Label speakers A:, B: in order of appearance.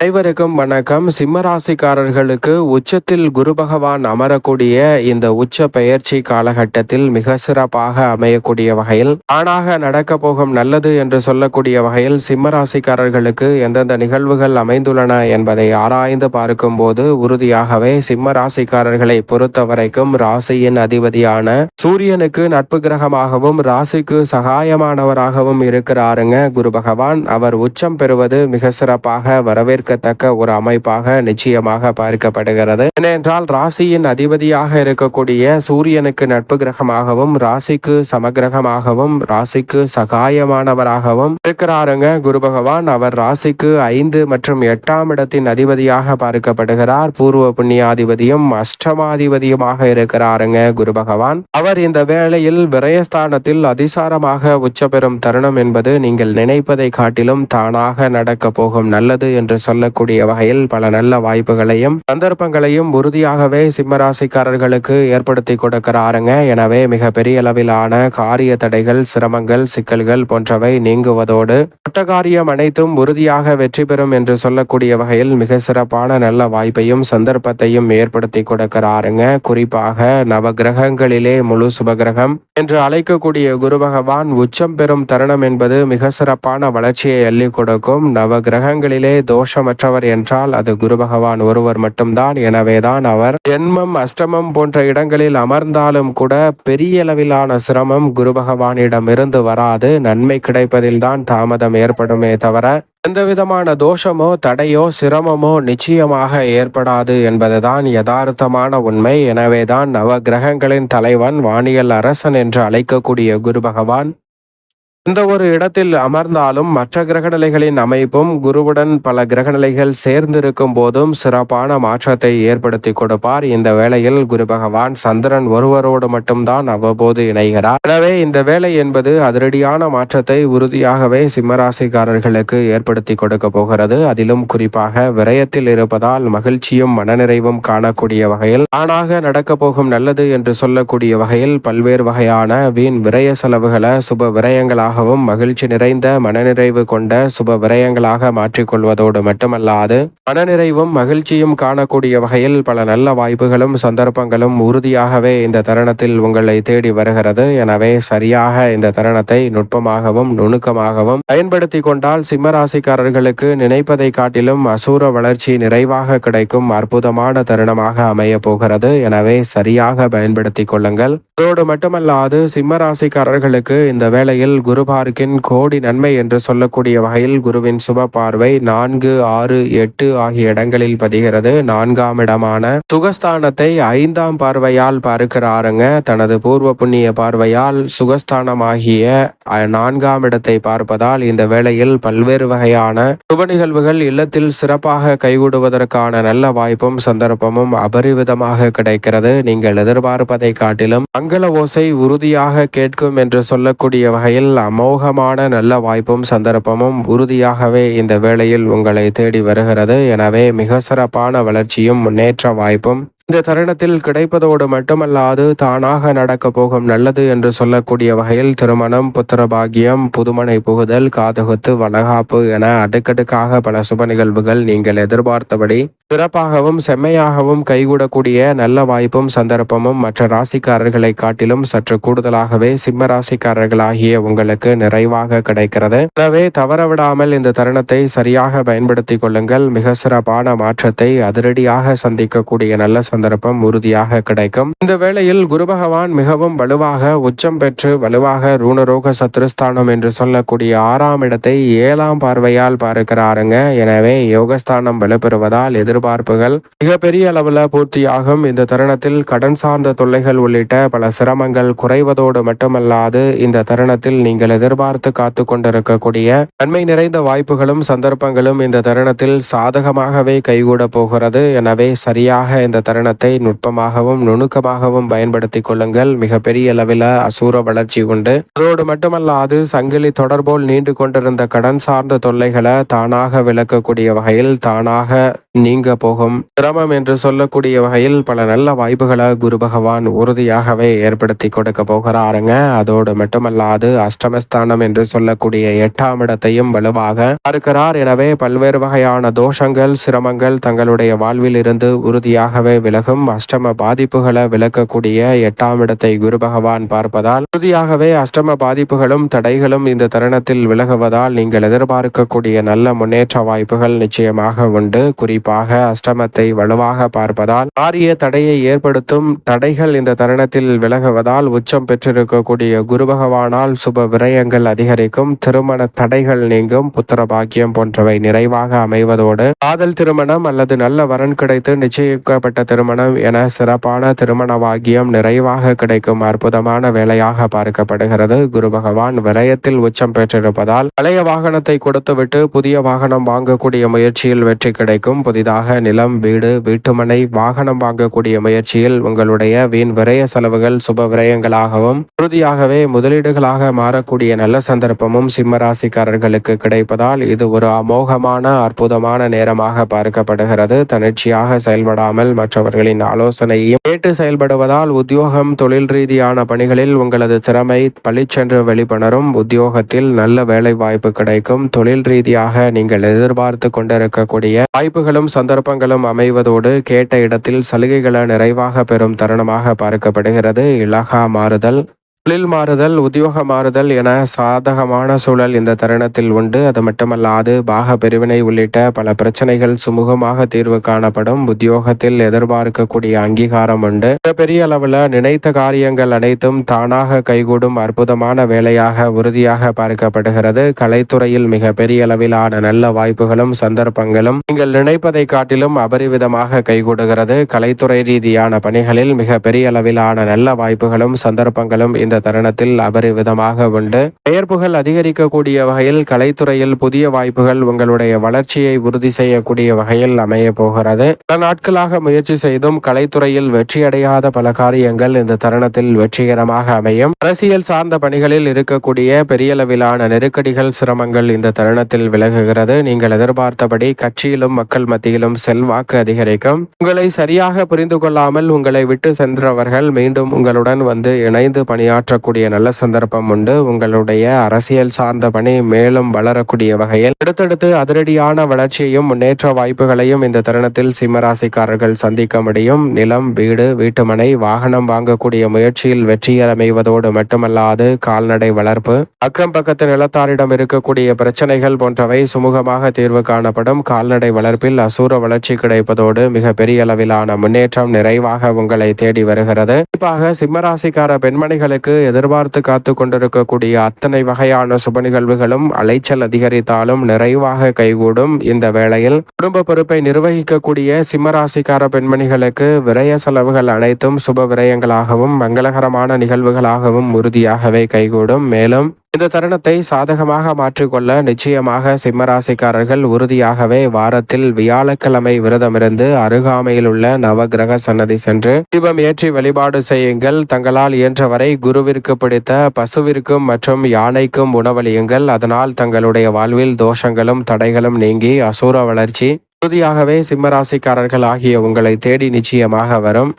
A: அனைவருக்கும் வணக்கம். சிம்மராசிக்காரர்களுக்கு உச்சத்தில் குரு பகவான் அமரக்கூடிய இந்த உச்ச பெயர்ச்சி காலகட்டத்தில் மிக சிறப்பாக அமையக்கூடிய வகையில் தானாக நடக்க போகும் நல்லது என்று சொல்லக்கூடிய வகையில் சிம்மராசிக்காரர்களுக்கு எந்தெந்த நிகழ்வுகள் அமைந்துள்ளன என்பதை ஆராய்ந்து பார்க்கும் போது உறுதியாகவே சிம்மராசிக்காரர்களை பொறுத்த வரைக்கும் ராசியின் அதிபதியான சூரியனுக்கு நட்பு கிரகமாகவும் ராசிக்கு சகாயமானவராகவும் இருக்கிறாருங்க குரு பகவான். அவர் உச்சம் பெறுவது மிக சிறப்பாக வரவேற்க ஒரு அமைப்பாக நிச்சயமாக பார்க்கப்படுகிறது. ஏனென்றால் ராசியின் அதிபதியாக இருக்கக்கூடிய சூரியனுக்கு நட்பு கிரகமாகவும் ராசிக்கு சமகிரகமாகவும் ராசிக்கு சகாயமானவராகவும் இருக்கிறாருங்க குரு பகவான். அவர் ராசிக்கு 5 மற்றும் 8ஆம் இடத்தின் அதிபதியாக பார்க்கப்படுகிறார். பூர்வ புண்ணியாதிபதியும் அஷ்டமாதிபதியுமாக இருக்கிறாருங்க குரு பகவான். அவர் இந்த வேளையில் விரயஸ்தானத்தில் அதிசாரமாக உச்ச பெறும் தருணம் என்பது நீங்கள் நினைப்பதை காட்டிலும் தானாக நடக்க போகும் நல்லது என்று சொல்லக்கூடிய வகையில் பல நல்ல வாய்ப்புகளையும் சந்தர்ப்பங்களையும் உறுதியாகவே சிம்மராசிக்காரர்களுக்கு ஏற்படுத்தி கொடுக்கிறாருங்க. எனவே மிக பெரிய அளவிலான காரிய தடைகள், சிரமங்கள், சிக்கல்கள் போன்றவை நீங்குவதோடு மற்ற காரியம் அனைத்தும் உறுதியாக வெற்றி பெறும் என்று சொல்லக்கூடிய வகையில் மிக சிறப்பான நல்ல வாய்ப்பையும் சந்தர்ப்பத்தையும் ஏற்படுத்தி கொடுக்கிறாருங்க. குறிப்பாக நவ கிரகங்களிலே முழு சுபகிரகம் என்று அழைக்கக்கூடிய குரு பகவான் உச்சம் பெறும் தருணம் என்பது மிக சிறப்பான வளர்ச்சியை அள்ளி கொடுக்கும். நவ கிரகங்களிலே தோஷமற்றவர் என்றால் அது குரு பகவான் ஒருவர் மட்டும்தான். எனவேதான் அவர் ஜென்மம், அஷ்டமம் போன்ற இடங்களில் அமர்ந்தாலும் கூட பெரிய அளவிலான சிரமம் குரு பகவானிடமிருந்து வராது. நன்மை கிடைப்பதில் தான் தாமதம் ஏற்படுமே தவிர எந்த விதமான தோஷமோ தடையோ சிரமமோ நிச்சயமாக ஏற்படாது என்பதுதான் யதார்த்தமான உண்மை. எனவேதான் நவ கிரகங்களின் தலைவன், வானியல் அரசன் என்று அழைக்கக்கூடிய குரு பகவான் இந்த ஒரு இடத்தில் அமர்ந்தாலும் மற்ற கிரகநிலைகளின் அமைப்பும் குருவுடன் பல கிரகநிலைகள் சேர்ந்திருக்கும் போதும் சிறப்பான மாற்றத்தை ஏற்படுத்தி கொடுப்பார். இந்த வேளையில் குரு பகவான் சந்திரன் ஒருவரோடு மட்டும்தான் அவ்வப்போது இணைகிறார். எனவே இந்த வேலை என்பது அதிரடியான மாற்றத்தை உறுதியாகவே சிம்மராசிக்காரர்களுக்கு ஏற்படுத்தி கொடுக்க போகிறது. அதிலும் குறிப்பாக விரயத்தில் இருப்பதால் மகிழ்ச்சியும் மனநிறைவும் காணக்கூடிய வகையில் தானாக நடக்க போகும் நல்லது என்று சொல்லக்கூடிய வகையில் பல்வேறு வகையான வீண் விரய செலவுகளை சுப விரயங்களாக மகிழ்ச்சி நிறைந்த மனநிறைவு கொண்ட சுப விரயங்களாக மாற்றிக்கொள்வதோடு மட்டுமல்லாது மனநிறைவும் மகிழ்ச்சியும் காணக்கூடிய வகையில் பல நல்ல வாய்ப்புகளும் சந்தர்ப்பங்களும் உறுதியாகவே இந்த தருணத்தில் உங்களை தேடி வருகிறது. எனவே சரியாக இந்த தருணத்தை நுட்பமாகவும் நுணுக்கமாகவும் பயன்படுத்தி கொண்டால் சிம்மராசிக்காரர்களுக்கு நினைப்பதை காட்டிலும் அசூர வளர்ச்சி நிறைவாக கிடைக்கும் அற்புதமான தருணமாக அமைய போகிறது. எனவே சரியாக பயன்படுத்தி கொள்ளுங்கள். அதோடு மட்டுமல்லாது சிம்மராசிக்காரர்களுக்கு இந்த வேளையில் குரு பார்க்கின் கோடி நன்மை என்று சொல்லக்கூடிய வகையில் குருவின் சுப பார்வை 4, 6, 8 ஆகிய இடங்களில் பதிகிறது. 4ஆம் இடமான சுகஸ்தானத்தை 5ஆம் பார்வையால் பார்க்கிறாருங்க. தனது பூர்வ புண்ணிய பார்வையால் சுகஸ்தானமாகிய 4ஆம் இடத்தை பார்ப்பதால் இந்த வேளையில் பல்வேறு வகையான சுப நிகழ்வுகள் இல்லத்தில் சிறப்பாக கைகூடுவதற்கான நல்ல வாய்ப்பும் சந்தர்ப்பமும் அபரிவிதமாக கிடைக்கிறது. நீங்கள் எதிர்பார்ப்பதை காட்டிலும் மங்கள ஓசை உறுதியாக கேட்கும் என்று சொல்லக்கூடிய வகையில் அமோகமான நல்ல வாய்ப்பும் சந்தர்ப்பமும் உறுதியாகவே இந்த வேளையில் உங்களை தேடி வருகிறது. எனவே மிக சிறப்பான வளர்ச்சியும் முன்னேற்ற வாய்ப்பும் இந்த தருணத்தில் கிடைப்பதோடு மட்டுமல்லாது தானாக நடக்க போகும் நல்லது என்று சொல்லக்கூடிய வகையில் திருமணம், புத்திர பாக்கியம், புதுமனை புகுதல், காதுகுத்து, வளகாப்பு என அடுக்கடுக்காக பல சுப நிகழ்வுகள் நீங்கள் எதிர்பார்த்தபடி சிறப்பாகவும் செம்மையாகவும் கைகூடக்கூடிய நல்ல வாய்ப்பும் சந்தர்ப்பமும் மற்ற ராசிக்காரர்களை காட்டிலும் சற்று கூடுதலாகவே சிம்ம ராசிக்காரர்களாகிய உங்களுக்கு நிறைவாக கிடைக்கிறது. எனவே தவறவிடாமல் இந்த தருணத்தை சரியாக பயன்படுத்தி கொள்ளுங்கள். மிக சிறப்பான மாற்றத்தை அதிரடியாக சந்திக்கக்கூடிய நல்ல சந்தர்ப்பம் உறுதியாக கிடைக்கும். இந்த வேளையில் குரு பகவான் மிகவும் வலுவாக உச்சம் பெற்று வலுவாக ரூணரோக சத்ருஸ்தானம் என்று சொல்லக்கூடிய 6ஆம் இடத்தை 7ஆம் பார்வையால் பார்க்கிறாருங்க. எனவே யோகஸ்தானம் வலுப்பெறுவதால் எதிர்பார்ப்புகள் மிகப்பெரிய அளவுல பூர்த்தியாகும். இந்த தருணத்தில் கடன் சார்ந்த தொல்லைகள் உள்ளிட்ட பல சிரமங்கள் குறைவதோடு மட்டுமல்லாது இந்த தருணத்தில் நீங்கள் எதிர்பார்த்து காத்து கொண்டிருக்கக்கூடிய நன்மை நிறைந்த வாய்ப்புகளும் சந்தர்ப்பங்களும் இந்த தருணத்தில் சாதகமாகவே கைகூட போகிறது. எனவே சரியாக இந்த தருணத்தில் தருணத்தை நுட்பமாகவும் நுணுக்கமாகவும் பயன்படுத்திக் கொள்ளுங்கள். மிகப்பெரிய அளவில் அசூர வளர்ச்சி உண்டு. அதோடு மட்டுமல்லாது சங்கிலி தொடர்போல் நீண்டு கொண்டிருந்த கடன் சார்ந்த தொல்லைகளை தானாக விளக்கக்கூடிய வகையில் தானாக நீங்க போகும் சிரமம் என்று சொல்லக்கூடிய வகையில் பல நல்ல வாய்ப்புகளை குரு பகவான் உறுதியாகவே ஏற்படுத்தி கொடுக்க போகிறாருங்க. அதோடு மட்டுமல்லாது அஷ்டமஸ்தானம் என்று சொல்லக்கூடிய 8ஆம் இடத்தையும் வலுவாக பார்க்கிறார். எனவே பல்வேறு வகையான தோஷங்கள் சிரமங்கள் தங்களுடைய வாழ்வில் இருந்து உறுதியாகவே விலகும். அஷ்டம பாதிப்புகளை விளக்கக்கூடிய 8ஆம் இடத்தை குரு பகவான் பார்ப்பதால் உறுதியாகவே அஷ்டம பாதிப்புகளும் தடைகளும் இந்த தருணத்தில் விலகுவதால் நீங்கள் எதிர்பார்க்கக்கூடிய நல்ல முன்னேற்ற வாய்ப்புகள் நிச்சயமாக உண்டு. குறிப்பாக அஷ்டமத்தை வலுவாக பார்ப்பதால் காரிய தடையை ஏற்படுத்தும் தடைகள் இந்த தருணத்தில் விலகுவதால் உச்சம் பெற்றிருக்கக்கூடிய குரு பகவானால் சுப விரயங்கள் அதிகரிக்கும். திருமண தடைகள் நீங்கும். புத்திர பாக்கியம் போன்றவை நிறைவாக அமைவதோடு காதல் திருமணம் அல்லது நல்ல வரன் கிடைத்து நிச்சயிக்கப்பட்ட திருமணம் என சிறப்பான திருமண பாக்கியம் நிறைவாக கிடைக்கும் அற்புதமான வேலையாக பார்க்கப்படுகிறது. குரு பகவான் விரயத்தில் உச்சம் பெற்றிருப்பதால் பழைய வாகனத்தை கொடுத்துவிட்டு புதிய வாகனம் வாங்கக்கூடிய முயற்சியில் வெற்றி கிடைக்கும். புதிதாக நிலம் வீடு வீட்டுமனை வாகனம் வாங்கக்கூடிய முயற்சியில் உங்களுடைய வீண் விரய செலவுகள் சுப விரயங்களாகவும் உறுதியாகவே முதலீடுகளாக மாறக்கூடிய நல்ல சந்தர்ப்பமும் சிம்மராசிக்காரர்களுக்கு கிடைப்பதால் இது ஒரு அமோகமான அற்புதமான நேரமாக பார்க்கப்படுகிறது. தனிச்சையாக செயல்படாமல் மற்றவர்களின் ஆலோசனையும் கேட்டு செயல்படுவதால் உத்தியோகம் தொழில் ரீதியான பணிகளில் உங்களது திறமை பளிச்சென்று வெளிப்பணரும். உத்தியோகத்தில் நல்ல வேலை வாய்ப்பு கிடைக்கும். தொழில் ரீதியாக நீங்கள் எதிர்பார்த்து கொண்டிருக்கக்கூடிய வாய்ப்புகளும் சந்தர்ப்பங்களும் அமைவதோடு கேட்ட இடத்தில் சலுகைகளை நிறைவாக பெறும் தருணமாக பார்க்கப்படுகிறது. இலகா மாறுதல் தொழில் மாறுதல் உத்தியோக மாறுதல் என சாதகமான சூழல் இந்த தருணத்தில் உண்டு. அது மட்டுமல்லாது பாக பிரிவினை உள்ளிட்ட பல பிரச்சனைகள் சுமூகமாக தீர்வு காணப்படும். உத்தியோகத்தில் எதிர்பார்க்கக்கூடிய அங்கீகாரம் உண்டு. பெரிய அளவில் நினைத்த காரியங்கள் அனைத்தும் தானாக கைகூடும் அற்புதமான வேலையாக உறுதியாக பார்க்கப்படுகிறது. கலைத்துறையில் மிக பெரிய அளவிலான நல்ல வாய்ப்புகளும் சந்தர்ப்பங்களும் நீங்கள் நினைப்பதை காட்டிலும் அபரிவிதமாக கைகூடுகிறது. கலைத்துறை ரீதியான பணிகளில் மிக பெரிய அளவிலான நல்ல வாய்ப்புகளும் சந்தர்ப்பங்களும் இந்த தருணத்தில் அபரிவிதமாக உண்டு. பெயர்ப்புகள் அதிகரிக்கக்கூடிய வகையில் கலைத்துறையில் புதிய வாய்ப்புகள் உங்களுடைய வளர்ச்சியை உறுதி செய்யக்கூடிய வகையில் அமைய போகிறது. பல நாட்களாக முயற்சி செய்தும் கலைத்துறையில் வெற்றியடையாத பல காரியங்கள் இந்த தருணத்தில் வெற்றிகரமாக அமையும். அரசியல் சார்ந்த பணிகளில் இருக்கக்கூடிய பெரிய அளவிலான நெருக்கடிகள் சிரமங்கள் இந்த தருணத்தில் விலகுகிறது. நீங்கள் எதிர்பார்த்தபடி கட்சியிலும் மக்கள் மத்தியிலும் செல்வாக்கு அதிகரிக்கும். உங்களை சரியாக புரிந்து கொள்ளாமல் உங்களை விட்டு சென்றவர்கள் மீண்டும் உங்களுடன் வந்து இணைந்து பணியாற்றக்கூடிய நல்ல சந்தர்ப்பம் உண்டு. உங்களுடைய அரசியல் சார்ந்த பணி மேலும் வளரக்கூடிய வகையில் அடுத்தடுத்து அதிரடியான வளர்ச்சியையும் முன்னேற்ற வாய்ப்புகளையும் இந்த தருணத்தில் சிம்மராசிக்காரர்கள் சந்திக்க முடியும். நிலம் வீடு வீட்டுமனை வாகனம் வாங்கக்கூடிய முயற்சியில் வெற்றியர் அமைவதோடு மட்டுமல்லாது கால்நடை வளர்ப்பு அக்கம் பக்கத்து நிலத்தாரிடம் இருக்கக்கூடிய பிரச்சனைகள் போன்றவை சுமூகமாக தீர்வு காணப்படும். கால்நடை வளர்ப்பில் அசூர வளர்ச்சி கிடைப்பதோடு மிக பெரிய அளவிலான முன்னேற்றம் நிறைவாக உங்களை தேடி வருகிறது. குறிப்பாக சிம்மராசிக்கார பெண்மணிகளுக்கு எதிர்பார்த்து காத்து கொண்டிருக்கக்கூடிய அத்தனை வகையான சுப நிகழ்வுகளும் அலைச்சல் அதிகரித்தாலும் நிறைவாக கைகூடும். இந்த வேளையில் குடும்ப பொறுப்பை நிர்வகிக்கக்கூடிய சிம்மராசிக்கார பெண்மணிகளுக்கு விரய செலவுகள் அனைத்தும் சுப விரயங்களாகவும் மங்களகரமான நிகழ்வுகளாகவும் உறுதியாகவே கைகூடும். மேலும் இந்த தருணத்தை சாதகமாக மாற்றிக்கொள்ள நிச்சயமாக சிம்மராசிக்காரர்கள் உறுதியாகவே வாரத்தில் வியாழக்கிழமை விரதமிருந்து அருகாமையில் உள்ள நவகிரக சன்னதி சென்று தீபம் ஏற்றி வழிபாடு செய்யுங்கள். தங்களால் இயன்றவரை குருவிற்கு பிடித்த பசுவிற்கும் மற்றும் யானைக்கும் உணவளியுங்கள். அதனால் தங்களுடைய வாழ்வில் தோஷங்களும் தடைகளும் நீங்கி அசூர வளர்ச்சி உறுதியாகவே சிம்மராசிக்காரர்கள் ஆகிய உங்களை தேடி நிச்சயமாக வரும்.